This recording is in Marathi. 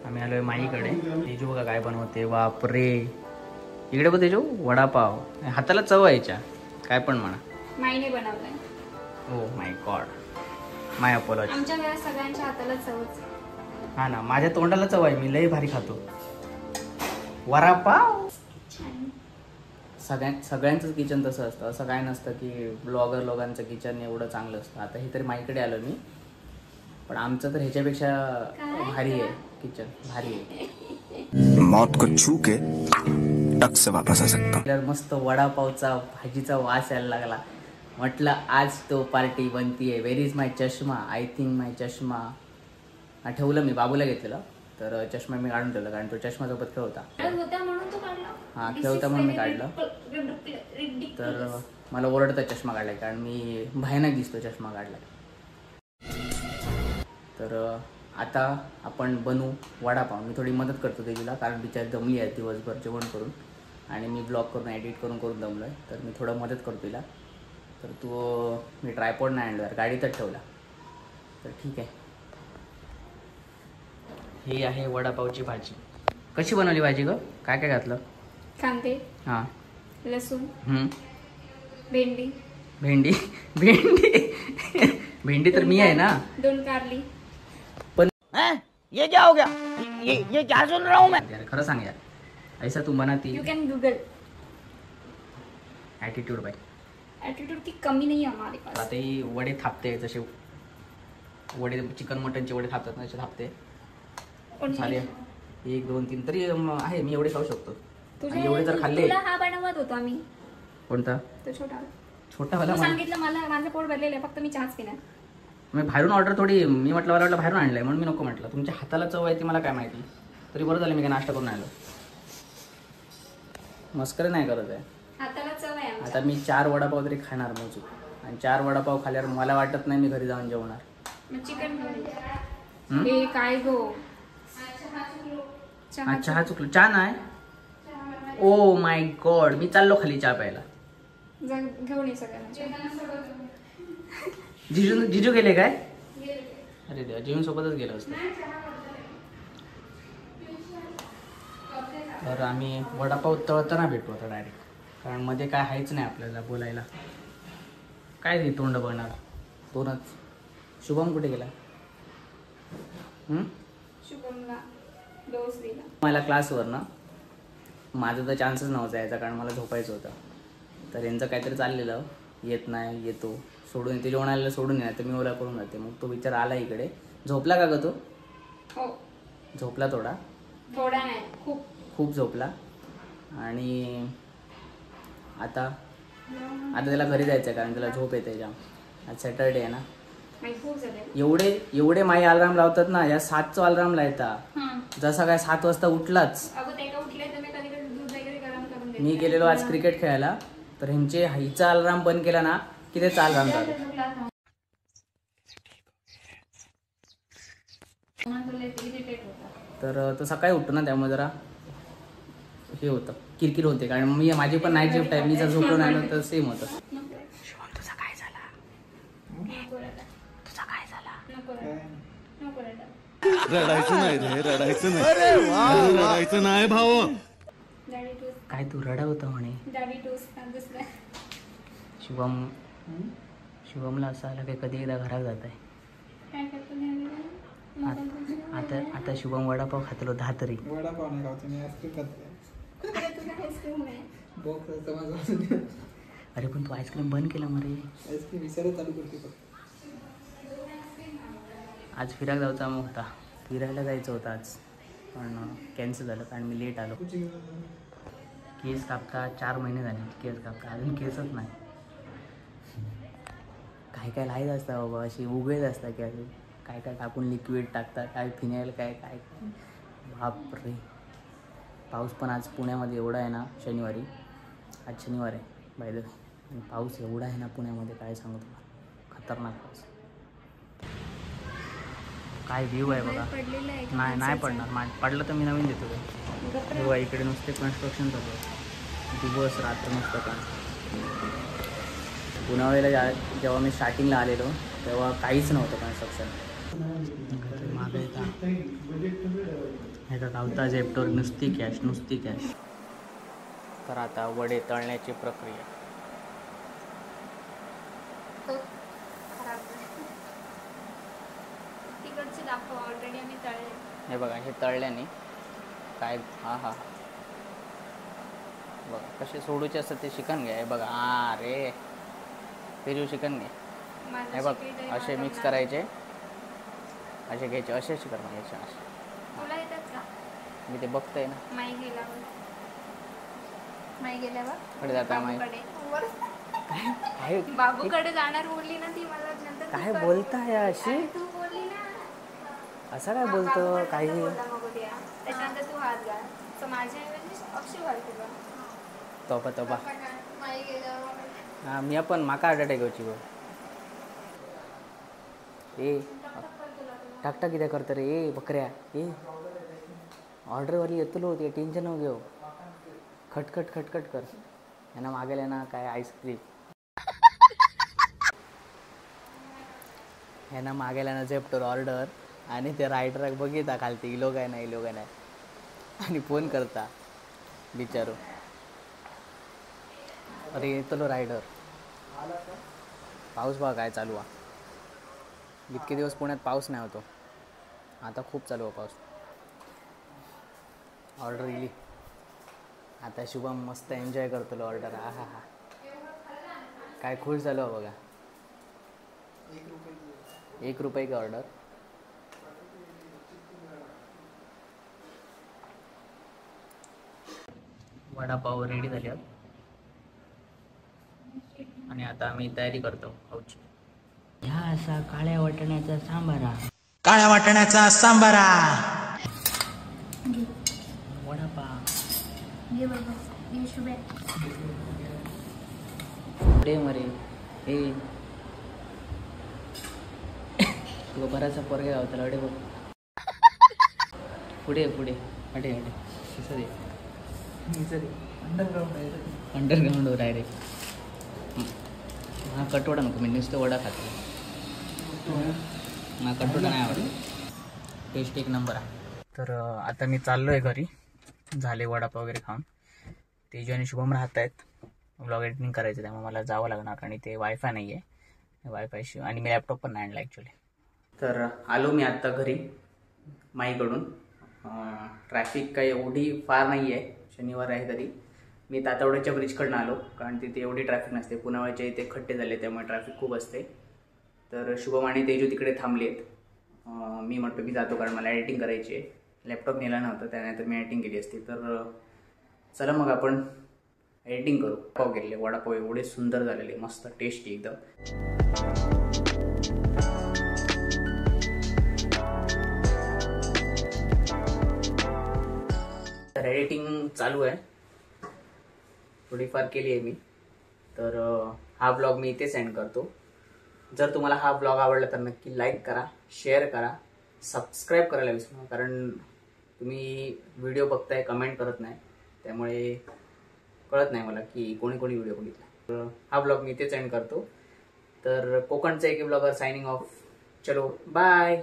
आम्ही आलोय माईकडे. तेजू बघा काय बनवते. बापरे, इकडे बघ तेजू, वडापाव. हाताला चव यायच्या, काय पण म्हणा. माईने बनवलाय. Oh my God, my apology. आमच्या घरात सगळ्यांच्या हाताला चवच. हा ना, माझ्या तोंडाला चव आहे, मी लई भारी खातो वडापाव. सगळ्यांचंच किचन तसं असतं, असं काय नसतं की ब्लॉगर लोकांचं किचन एवढं चांगलं असतं. आता हे तरी माईकडे आलो मी, पण आमचं तर ह्याच्यापेक्षा भारी आहे किचन, भारी आहे. मौत को छू के टक से वापस आ सकता. मस्त वडापावचा भाजीचा वास यायला लागला. म्हटलं आज तो पार्टी बनतीये. व्हेर इज माय चष्मा. आय थिंक माय चष्मा ठेवलं मी, बाबूला घेतलेलं, तर चष्मा मी काढून ठेवला कारण तो चष्मा सोबत खेळता. हा, खेळता म्हणून मी काढलं. तर मला ओरडतं चष्मा काढलाय, कारण मी भयानक दिसतो चष्मा काढलाय. तर आता आपण बनवू वडापाव. मी थोडी मदत करतो तेजूला, कारण बिचारी दमली आहे दिवसभर जेवण करून, आणि मी ब्लॉग करून एडिट करून दमलो आहे. तर मी थोडं मदत करतो तिला. तर तो मी ट्रायपॉड नाही आणला, गाडीतच ठेवला. तर ठीक आहे. ही आहे वडापावची भाजी. कशी बनवली भाजी ग? काय काय घातलं? कांदे, हां, लसूण, भेंडी. भेंडी भेंडी भेंडी तर मी आहे ना. 2 कारली. पण ये क्या हो गया? ये क्या सुन रहा हूं मैं? यार खरं सांग यार, ऐसा तू बनाती. You can Google. ॲटिट्यूड बाई, एटीट्यूड की कमी नाही आहे हमारे पास. आता ही वडे थापते, जसे वडे चिकन मटनचे वडे थापतात ना, तसे थापते. झाले 1 2 3 तरी आहे, मी एवढे खाऊ शकतो. एवढे जर खाल्ले. तुला हा बनवत होतो आम्ही. कोणता? तो छोटा वाला. सांगितलं मला, माझं पोट भरलेलं आहे, फक्त मी चहाच पिणार. मी बाहेरून ऑर्डर थोडी, मी मला वाटलं बाहेरून आणलंय म्हणून मी नको म्हटलं. तुमच्या हाताला चव आहे ती मला काय माहिती. तरी बरं झालं मी काय नाश्ता करून आलो. मस्करी नाही करत आहे. हाताला चव आहे. आता मी 4 वडापाव तरी खाणार मोजू, आणि 4 वडापाव खाल्यावर मला वाटत नाही मी घरी जाऊन जेवणार. मग चिकन हे काय गो. चहा चुकलो. चहा नाही. ओ माय गॉड, मी चाललो खाली चहा प्यायला. घेऊन ये सगळ्यांना. जिजू गेले काय? अरे देवा, जीवन सोबतच गेलो असतो. तर आम्ही वडापाव तळताना भेटू आता डायरेक्ट, कारण मध्ये काय आहेच नाही आपल्याला बोलायला. काय रे तोंड बघणार, 2च. शुभम कुठे गेला? शुभमला डोस दिला. मला क्लासवर ना, माझा तर चान्सच नव्हता यायचा, कारण मला झोपायचं होतं. तर यांचं काहीतरी चाललेलं, येत नाही, येतो, सोडून येते, जेवण आलेलं सोडून येणार, तर मी ओला करून जाते. मग तो विचार आला इकडे. झोपला का ग तो? हो, झोपला थोडा नाही, खूप झोपला. आणि आता त्याला घरी जायचं, कारण त्याला झोप येते जाम. आज सॅटर्डे आहे ना. एवढे माई अलार्म लावतात ना, या 7चा अलार्म लायता. जसा काय 7 वाजता उठलाच. मी गेलेलो आज क्रिकेट खेळायला, तर ह्यांचे हिचा अलार्म बंद केला ना की ते अलार्म झालं. तर तो सकाळी उठतो ना, त्यामुळे जरा हे होतं, किरकिर होते. कारण माझी पण नाईट शिफ्ट आहे, मी जर झोपलो नाही ना तर सेम होतं. शुभम तुझा काय झाला? रडायचं नाही रे, रडायचं नाही भाऊ. काय तू रडा होता म्हणे. शुभमला असं आलं की कधी एकदा घरात जात आहे. आता शुभम वडापाव खातलो 10 तरी. वडापाव नाही खातो मी, आईस्क्रीम खातो. अरे पण तू आईस्क्रीम बंद केला मरे. आईस्क्रीम विचारच चालू करते. आज फिरायला जायचा मग होता, फिरायला जायचं होतं आज, पण कॅन्सल झालं कारण मी लेट आलो. केस कापता 4 महिने झाले, केस कापता अजून केसच नाही. काय लाईत असतात बाबा, अशी उघडत असतात की अजून काय टाकून लिक्विड टाकतात, काय फिनाईल, काय बाप रे. पाऊस पण आज पुण्यामध्ये एवढा आहे ना. शनिवारी, आज शनिवार आहे बाय द वे. पाऊस एवढा आहे ना पुण्यामध्ये, काय सांगू तुला, खतरनाक पाऊस. काय व्ह्यू आहे बघा. नाही पडणार, पडलं तर मी नवीन देतो. तेव्हा इकडे नुसते कन्स्ट्रक्शन चालू आहे, दिवस रात्र नुसतं काम. पुण्यावेळेला जेव्हा मी स्टार्टिंगला आलेलो तेव्हा काहीच नव्हतं कन्स्ट्रक्शन. मागे का गावता झेपटोर नुसती कॅश. तर आता वडे तळण्याची प्रक्रिया. तिकडचे दाखव, ऑलरेडी आम्ही तळले. हे बघा, हे तळल्याने काय हा बघा कसे सोडूचे असतात ते शिकन घ्या. हे बघा, रे पेरू शिकन घे. हे बघ, असे मिक्स करायचे, असे घ्यायचे, असे करून घ्यायचे. असे तुला येतात का? मी ते बघतोय ना. माई गेल्यावर कडे जाता माई काय बाबूकडे जाणार बोलली ना ती मला नंतर. काय बोलताय अशी? तू बोलली ना असं काय बोलतो काही? त्याच्यानंतर तू हात घाल, तर माझ्या ऐवजी अक्षय घाल तुला. तोपा माई गेल्यावर हा, मी पण माका अटॅक घेऊची गो. ए टाकटा किती करतं रे? ए बकऱ्या, ए ऑर्डरवाली येतलो ते टेन्शन न घेऊ. खटखट कर. यांना मागेल ना काय आईस्क्रीम, ह्यांना मागेला ना झेपटोर ऑर्डर, आणि ते रायडर बघिता खालती इलो काय नाही आणि फोन करता बिचारो. अरे येतलो रायडर. पाऊस बघा काय चालू आहे. इतके दिवस पुण्यात पाऊस नाही होतो, आता खूप चालू आहे पाऊस. ऑर्डर इली, आता शुभम मस्त एन्जॉय करतो ऑर्डर. हा काय खुश झालो बघा. 1 रुपये की ऑर्डर. वडापाव रेडी झाले आणि आता आम्ही तयारी करतो खाऊची. ह्या असा काळ्या वाटण्याचा सांबारा. वडापाव ये बाबा, ये शुभे. पुढे मरे हे तू बराचसा पोरगे गावताला. अडे बघ पुढे अडे अंडरग्राऊंडवर डायरेक्ट. हा कटवडा नको, मी नुसतं वडा खातो. हा कटवडा नाही आवडत. टेस्ट एक नंबर आहे. तर आता मी चाललो आहे घरी. झाले वडापाव वगैरे खाऊन. तेजू आणि शुभम राहत आहेत. ब्लॉग एडिटिंग करायचं, त्यामुळे मला जावं लागणार आणि ते वायफाय नाही आहे. वायफायशी आणि मी लॅपटॉप पण नाही आणला ॲक्च्युली. तर आलो मी आत्ता घरी माईकडून. ट्रॅफिक काही एवढी फार नाही आहे, शनिवार आहे तरी. मी तातवड्याच्या ब्रिजकडनं आलो, कारण तिथे एवढी ट्रॅफिक नसते. पुण्यावरच्या इथे खड्डे झाले, त्यामुळे ट्रॅफिक खूप असते. तर शुभम आणि तेजू तिकडे थांबले आहेत. मी म्हटलं की जातो, कारण मला एडिटिंग करायची आहे. लॅपटॉप नेला नव्हता, त्यानंतर मी एडिटिंग केली असती. तर चला मग आपण एडिटिंग करू. पाव केलेले वडापाव एवढे सुंदर झालेले, मस्त टेस्टी एकदम. तर एडिटिंग चालू आहे, थोडीफार केली आहे मी. तर हा ब्लॉग मी इथे सेंड करतो. जर तुम्हाला हा ब्लॉग आवडला तर नक्की लाईक करा, शेअर करा, सबस्क्राईब करायला विसरू नका. कारण तुम्ही व्हिडिओ बघताय, कमेंट करत नाही, त्यामुळे कळत नाही मला की कोणी व्हिडिओ बघितला. तर हा ब्लॉग मी इथे सेंड करतो. तर कोकणचा एक ब्लॉगर सायनिंग ऑफ. चलो बाय.